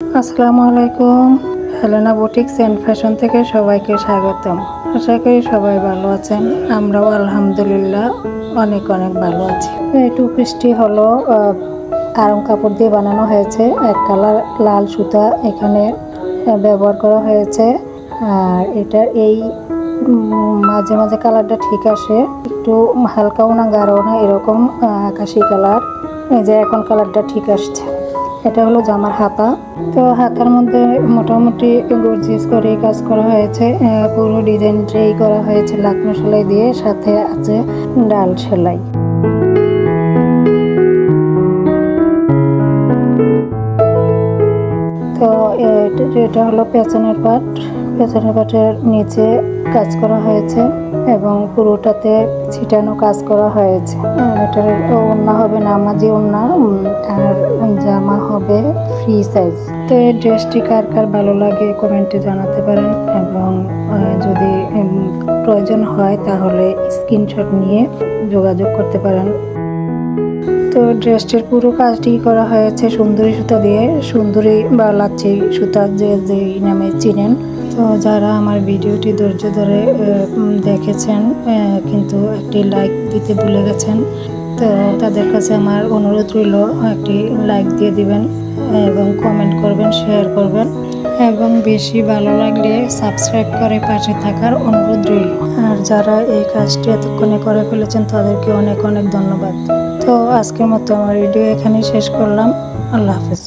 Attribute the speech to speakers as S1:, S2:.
S1: আসসালামু আলাইকুম। Helena boutiques and fashion থেকে সবাইকে স্বাগতম। আশা করি সবাই ভালো আছেন। আমরাও আলহামদুলিল্লাহ অনেক ভালো আছি। এই টু পিসটি হলো আরং কাপড় দিয়ে বানানো হয়েছে। এক কালার লাল সুতা এখানে ব্যবহার করা হয়েছে। আর এটা এই মাঝে মাঝে কালারটা ঠিক আসে, একটু হালকাও না গাঢ়ও না, এরকম আকাশি কালার। এই যে এখন কালারটা ঠিক আসছে। এটা হলো জামার হাতা। তো হাতার মধ্যে মোটামুটি গর্জিয়াস করে কাজ করা হয়েছে। পুরো ডিজাইনটাই করা হয়েছে লাকনো সেলাই দিয়ে, সাথে আছে ডাল সেলাই। তো এটা হলো পেছনের পাটের নিচে কাজ করা হয়েছে এবং পুরোটাতে ছিটানো কাজ করা হয়েছে। এটার ওড়না হবে নামাজি ওড়না, আর জামা হবে ফ্রি সাইজ। তো এই ড্রেসটি কার কার ভালো লাগে কমেন্টে জানাতে পারেন, এবং যদি প্রয়োজন হয় তাহলে স্ক্রিনশট নিয়ে যোগাযোগ করতে পারেন। তো ড্রেসটির পুরো কাজটি করা হয়েছে সুন্দরী সুতা দিয়ে, সুন্দরী বা লাচ্ছি সুতা যে নামে চিনেন। তো যারা আমার ভিডিওটি ধৈর্য ধরে দেখেছেন কিন্তু একটি লাইক দিতে ভুলে গেছেন, তো তাদের কাছে আমার অনুরোধ রইল একটি লাইক দিয়ে দিবেন এবং কমেন্ট করবেন, শেয়ার করবেন, এবং বেশি ভালো লাগলে সাবস্ক্রাইব করে পাশে থাকার অনুরোধ রইল। আর যারা এই কাজটি এতক্ষণে করে ফেলেছেন তাদেরকে অনেক ধন্যবাদ। তো আজকের মতো আমার ভিডিও এখানেই শেষ করলাম। আল্লাহ হাফেজ।